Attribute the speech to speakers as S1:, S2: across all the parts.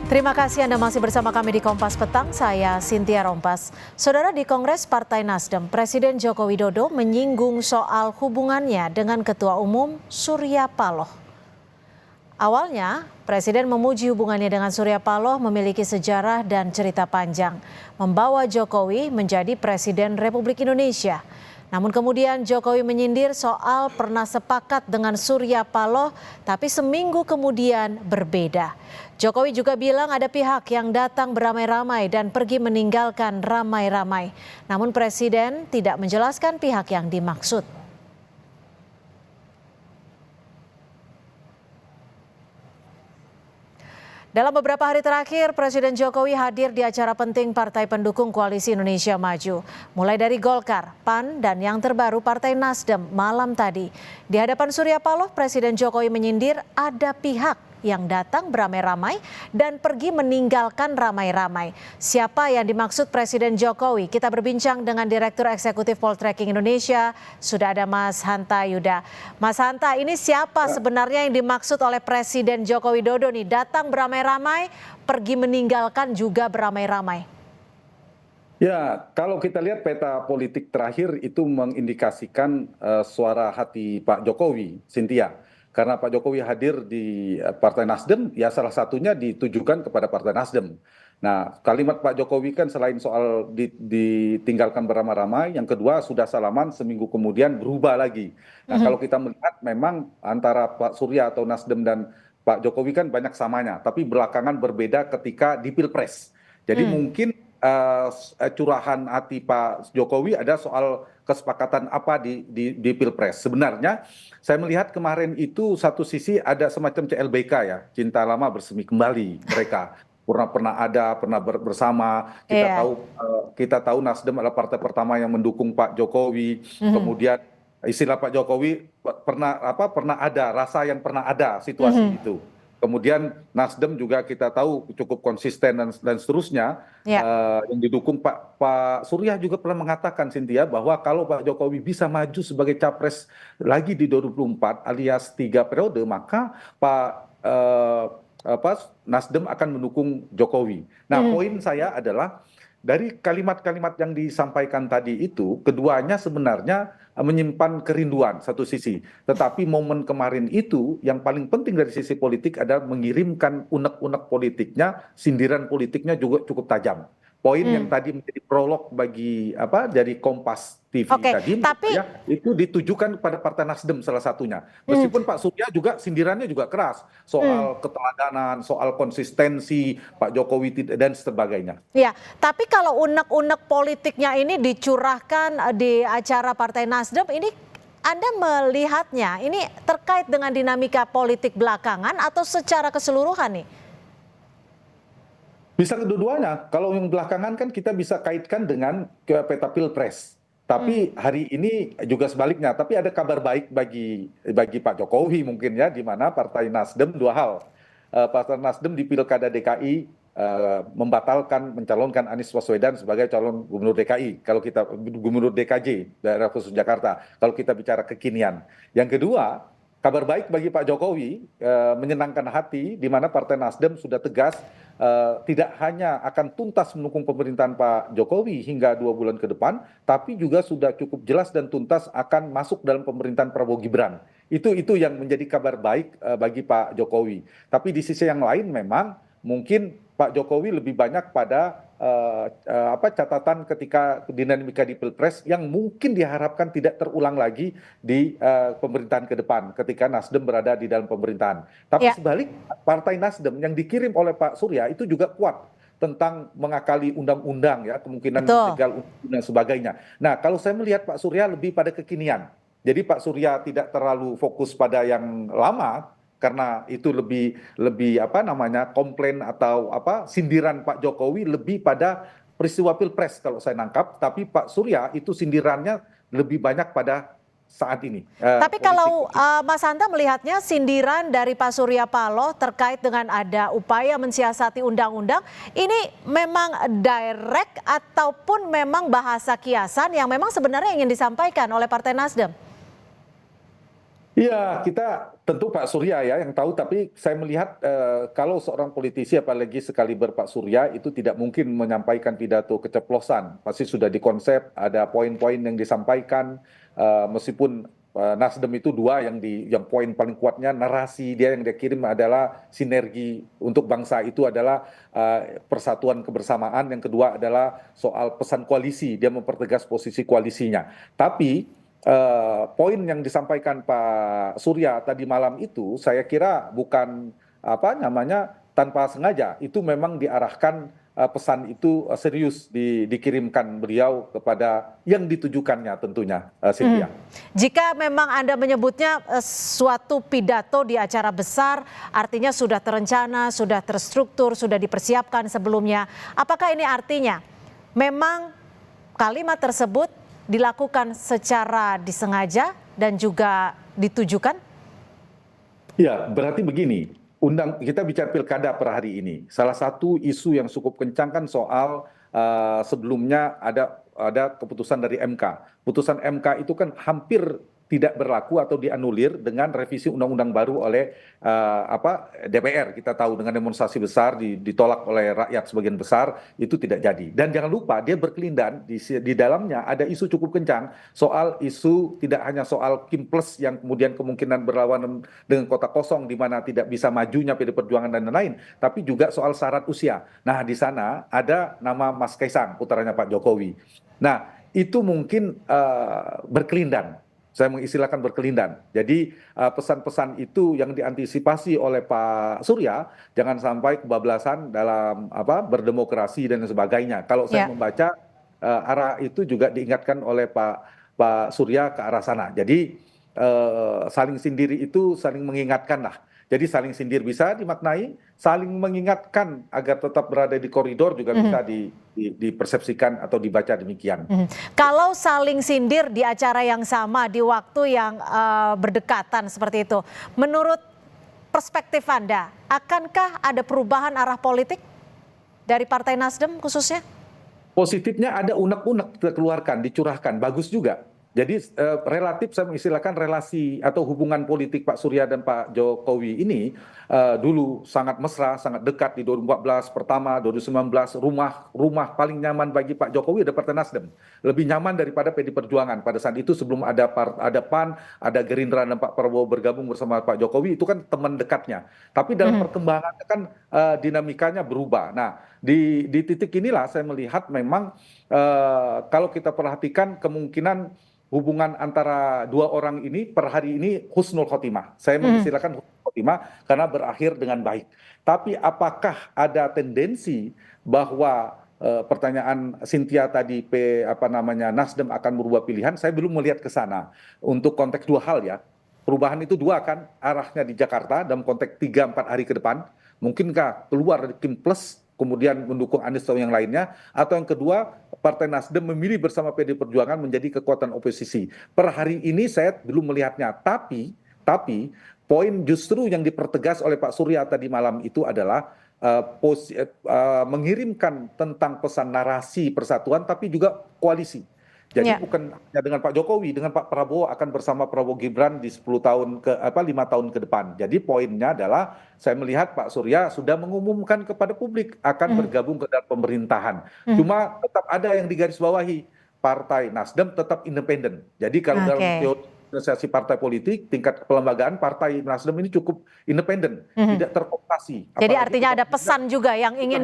S1: Terima kasih Anda masih bersama kami di Kompas Petang, saya Cynthia Rompas. Saudara, di Kongres Partai Nasdem, Presiden Joko Widodo menyinggung soal hubungannya dengan Ketua Umum Surya Paloh. Awalnya, Presiden memuji hubungannya dengan Surya Paloh memiliki sejarah dan cerita panjang, membawa Jokowi menjadi Presiden Republik Indonesia. Namun kemudian Jokowi menyindir soal pernah sepakat dengan Surya Paloh, tapi seminggu kemudian berbeda. Jokowi juga bilang ada pihak yang datang beramai-ramai dan pergi meninggalkan ramai-ramai. Namun Presiden tidak menjelaskan pihak yang dimaksud. Dalam beberapa hari terakhir, Presiden Jokowi hadir di acara penting partai pendukung Koalisi Indonesia Maju. Mulai dari Golkar, PAN, dan yang terbaru Partai Nasdem malam tadi. Di hadapan Surya Paloh, Presiden Jokowi menyindir ada pihak yang datang beramai-ramai dan pergi meninggalkan ramai-ramai. Siapa yang dimaksud Presiden Jokowi? Kita berbincang dengan Direktur Eksekutif Poltreking Indonesia, sudah ada Mas Hanta Yuda. Mas Hanta, ini siapa sebenarnya yang dimaksud oleh Presiden Joko Widodo nih? Datang beramai-ramai, pergi meninggalkan juga beramai-ramai.
S2: Ya, kalau kita lihat peta politik terakhir itu mengindikasikan suara hati Pak Jokowi, Cynthia. Karena Pak Jokowi hadir di Partai Nasdem, ya salah satunya ditujukan kepada Partai Nasdem. Nah, kalimat Pak Jokowi kan selain soal ditinggalkan beramai-ramai, yang kedua sudah salaman seminggu kemudian berubah lagi. Nah, kalau kita melihat memang antara Pak Surya atau Nasdem dan Pak Jokowi kan banyak samanya, tapi belakangan berbeda ketika di Pilpres. Jadi mungkin curahan hati Pak Jokowi ada soal kesepakatan apa di Pilpres. Sebenarnya saya melihat kemarin itu satu sisi ada semacam CLBK ya, cinta lama bersemi kembali mereka. Pernah ada, pernah bersama. Kita tahu Nasdem adalah partai pertama yang mendukung Pak Jokowi. Kemudian istilah Pak Jokowi pernah ada rasa yang pernah ada situasi itu. Kemudian Nasdem juga kita tahu cukup konsisten dan seterusnya yang didukung Pak Surya juga pernah mengatakan, Cynthia, bahwa kalau Pak Jokowi bisa maju sebagai capres lagi di 2024 alias 3 periode, maka Nasdem akan mendukung Jokowi. Nah, poin saya adalah dari kalimat-kalimat yang disampaikan tadi itu, keduanya sebenarnya menyimpan kerinduan satu sisi. Tetapi momen kemarin itu yang paling penting dari sisi politik adalah mengirimkan unek-unek politiknya, sindiran politiknya juga cukup tajam. Poin yang tadi menjadi prolog dari Kompas TV tadi, ya, itu ditujukan pada Partai Nasdem salah satunya. Meskipun Pak Surya juga sindirannya juga keras soal keteladanan, soal konsistensi Pak Jokowi dan sebagainya.
S1: Ya, tapi kalau unek-unek politiknya ini dicurahkan di acara Partai Nasdem, ini Anda melihatnya ini terkait dengan dinamika politik belakangan atau secara keseluruhan nih?
S2: Bisa kedua-duanya. Kalau yang belakangan kan kita bisa kaitkan dengan peta Pilpres. Tapi hari ini juga sebaliknya. Tapi ada kabar baik bagi Pak Jokowi mungkin ya, di mana Partai Nasdem dua hal. Partai Nasdem di Pilkada DKI membatalkan mencalonkan Anies Baswedan sebagai calon gubernur DKI. Kalau kita gubernur DKJ, daerah khusus Jakarta. Kalau kita bicara kekinian. Yang kedua, kabar baik bagi Pak Jokowi, menyenangkan hati di mana Partai Nasdem sudah tegas tidak hanya akan tuntas mendukung pemerintahan Pak Jokowi hingga 2 bulan ke depan, tapi juga sudah cukup jelas dan tuntas akan masuk dalam pemerintahan Prabowo Gibran. Itu yang menjadi kabar baik bagi Pak Jokowi. Tapi di sisi yang lain memang mungkin Pak Jokowi lebih banyak pada catatan ketika dinamika di Pilpres yang mungkin diharapkan tidak terulang lagi di pemerintahan ke depan ketika Nasdem berada di dalam pemerintahan. Tapi sebalik, Partai Nasdem yang dikirim oleh Pak Surya itu juga kuat tentang mengakali undang-undang ya, kemungkinan legal dan sebagainya. Nah, kalau saya melihat Pak Surya lebih pada kekinian. Jadi Pak Surya tidak terlalu fokus pada yang lama, karena itu lebih komplain atau sindiran Pak Jokowi lebih pada peristiwa Pilpres kalau saya nangkap, tapi Pak Surya itu sindirannya lebih banyak pada saat ini.
S1: Tapi kalau Mas Hanta melihatnya sindiran dari Pak Surya Paloh terkait dengan ada upaya mensiasati undang-undang, ini memang direct ataupun memang bahasa kiasan yang memang sebenarnya ingin disampaikan oleh Partai Nasdem?
S2: Iya, kita tentu Pak Surya ya yang tahu, tapi saya melihat kalau seorang politisi apalagi sekaliber Pak Surya itu tidak mungkin menyampaikan pidato keceplosan. Pasti sudah dikonsep, ada poin-poin yang disampaikan, meskipun Nasdem itu dua yang poin paling kuatnya narasi dia yang dia kirim adalah sinergi untuk bangsa itu adalah persatuan kebersamaan, yang kedua adalah soal pesan koalisi, dia mempertegas posisi koalisinya. Tapi poin yang disampaikan Pak Surya tadi malam itu saya kira bukan apa namanya tanpa sengaja, itu memang diarahkan, pesan itu serius dikirimkan beliau kepada yang ditujukannya tentunya,
S1: Hmm.
S2: Cynthia.
S1: Jika memang Anda menyebutnya suatu pidato di acara besar, artinya sudah terencana, sudah terstruktur, sudah dipersiapkan sebelumnya. Apakah ini artinya memang kalimat tersebut dilakukan secara disengaja dan juga ditujukan?
S2: Ya, berarti begini, kita bicara pilkada per hari ini. Salah satu isu yang cukup kencang kan soal sebelumnya ada keputusan dari MK. Putusan MK itu kan hampir tidak berlaku atau dianulir dengan revisi undang-undang baru oleh DPR. Kita tahu dengan demonstrasi besar ditolak oleh rakyat sebagian besar, itu tidak jadi. Dan jangan lupa dia berkelindan di dalamnya ada isu cukup kencang soal isu tidak hanya soal Kim Plus yang kemudian kemungkinan berlawanan dengan kota kosong di mana tidak bisa majunya PD Perjuangan dan lain-lain, tapi juga soal syarat usia. Nah, di sana ada nama Mas Kaisang, putranya Pak Jokowi. Nah, itu mungkin berkelindan. Saya mengistilahkan berkelindan. Jadi pesan-pesan itu yang diantisipasi oleh Pak Surya jangan sampai kebablasan dalam berdemokrasi dan sebagainya. Kalau saya
S1: Ya.
S2: membaca arah itu juga diingatkan oleh Pak Surya ke arah sana. Jadi saling sindir itu saling mengingatkan lah. Jadi saling sindir bisa dimaknai, saling mengingatkan agar tetap berada di koridor juga bisa dipersepsikan atau dibaca demikian.
S1: Mhm. Kalau saling sindir di acara yang sama di waktu yang berdekatan seperti itu, menurut perspektif Anda, akankah ada perubahan arah politik dari Partai Nasdem khususnya?
S2: Positifnya ada unek-unek dikeluarkan, dicurahkan, bagus juga. Jadi relatif saya mengistilahkan relasi atau hubungan politik Pak Surya dan Pak Jokowi ini dulu sangat mesra, sangat dekat di 2014 pertama, 2019 rumah paling nyaman bagi Pak Jokowi ada Partai Nasdem. Lebih nyaman daripada PD Perjuangan pada saat itu sebelum ada PAN, ada Gerindra dan Pak Prabowo bergabung bersama Pak Jokowi itu kan teman dekatnya. Tapi dalam perkembangannya kan dinamikanya berubah. Nah, di titik inilah saya melihat memang kalau kita perhatikan kemungkinan hubungan antara dua orang ini per hari ini husnul khotimah. Saya mengistilahkan husnul khotimah karena berakhir dengan baik. Tapi apakah ada tendensi bahwa pertanyaan Cynthia tadi Nasdem akan berubah pilihan? Saya belum melihat ke sana. Untuk konteks dua hal ya. Perubahan itu dua kan arahnya di Jakarta dalam konteks 3-4 hari ke depan. Mungkinkah keluar dari Kim Plus kemudian mendukung Anies atau yang lainnya, atau yang kedua Partai Nasdem memilih bersama PD Perjuangan menjadi kekuatan oposisi. Per hari ini saya belum melihatnya, tapi poin justru yang dipertegas oleh Pak Surya tadi malam itu adalah mengirimkan tentang pesan narasi persatuan, tapi juga koalisi. Jadi
S1: Ya.
S2: bukan hanya dengan Pak Jokowi, dengan Pak Prabowo akan bersama Prabowo Gibran di 10 tahun 5 tahun ke depan. Jadi poinnya adalah saya melihat Pak Surya sudah mengumumkan kepada publik akan bergabung ke dalam pemerintahan. Cuma tetap ada yang digarisbawahi, Partai Nasdem tetap independen. Jadi kalau dalam
S1: Oke.
S2: teori organisasi partai politik, tingkat kelembagaan Partai Nasdem ini cukup independen, tidak terkooptasi.
S1: Jadi
S2: Apalagi
S1: artinya ada pesan juga yang ingin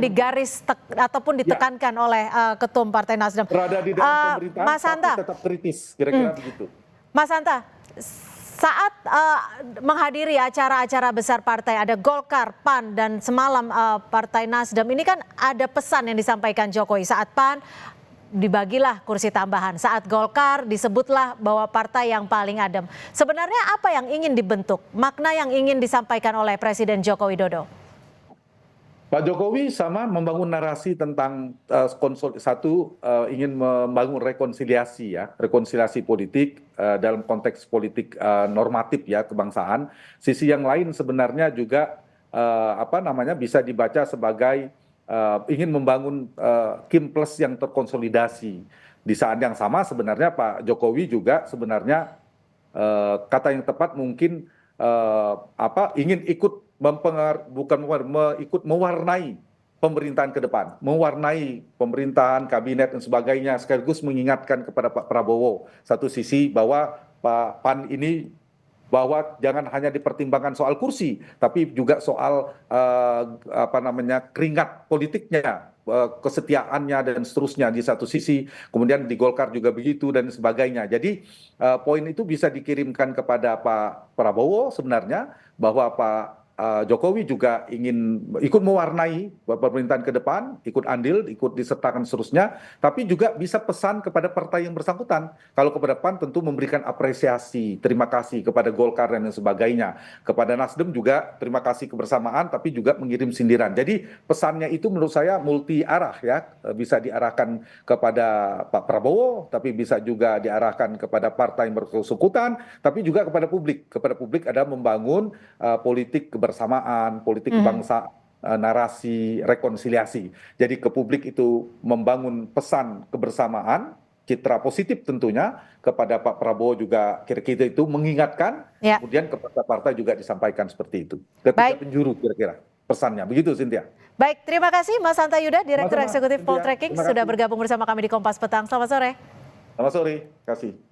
S1: ataupun
S2: ya,
S1: ditekankan oleh Ketum Partai Nasdem.
S2: berada di dalam pemerintahan
S1: Mas
S2: tapi
S1: Hanta,
S2: tetap kritis, kira-kira begitu.
S1: Mas Hanta, saat menghadiri acara-acara besar partai, ada Golkar, PAN, dan semalam Partai Nasdem, ini kan ada pesan yang disampaikan Jokowi. Saat PAN dibagilah kursi tambahan, saat Golkar disebutlah bahwa partai yang paling adem. Sebenarnya apa yang ingin dibentuk, makna yang ingin disampaikan oleh Presiden Joko Widodo?
S2: Pak Jokowi sama membangun narasi tentang ingin membangun rekonsiliasi politik dalam konteks politik normatif ya kebangsaan. Sisi yang lain sebenarnya juga bisa dibaca sebagai ingin membangun Kim Plus yang terkonsolidasi. Di saat yang sama sebenarnya Pak Jokowi juga sebenarnya kata yang tepat mungkin ingin ikut ikut mewarnai pemerintahan ke depan, mewarnai pemerintahan, kabinet dan sebagainya, sekaligus mengingatkan kepada Pak Prabowo satu sisi bahwa Pak PAN ini bahwa jangan hanya dipertimbangkan soal kursi, tapi juga soal keringat politiknya, kesetiaannya dan seterusnya di satu sisi. Kemudian di Golkar juga begitu dan sebagainya. Jadi poin itu bisa dikirimkan kepada Pak Prabowo sebenarnya bahwa Pak Jokowi juga ingin ikut mewarnai pemerintahan ke depan, ikut andil, ikut disertakan seterusnya, tapi juga bisa pesan kepada partai yang bersangkutan. Kalau kepada PAN tentu memberikan apresiasi, terima kasih kepada Golkar dan sebagainya. Kepada Nasdem juga terima kasih kebersamaan, tapi juga mengirim sindiran. Jadi pesannya itu menurut saya multi arah ya, bisa diarahkan kepada Pak Prabowo, tapi bisa juga diarahkan kepada partai yang bersangkutan, tapi juga kepada publik. Kepada publik ada membangun politik kebersamaan, politik bangsa, narasi rekonsiliasi. Jadi ke publik itu membangun pesan kebersamaan, citra positif tentunya kepada Pak Prabowo juga kira-kira itu mengingatkan, kemudian kepada partai juga disampaikan seperti itu. Ketiga penjuru kira-kira pesannya. Begitu Cynthia.
S1: Baik, terima kasih Mas Hanta Yuda, Direktur Eksekutif Poltreking sudah bergabung bersama kami di Kompas Petang. Selamat sore.
S2: Selamat sore, terima kasih.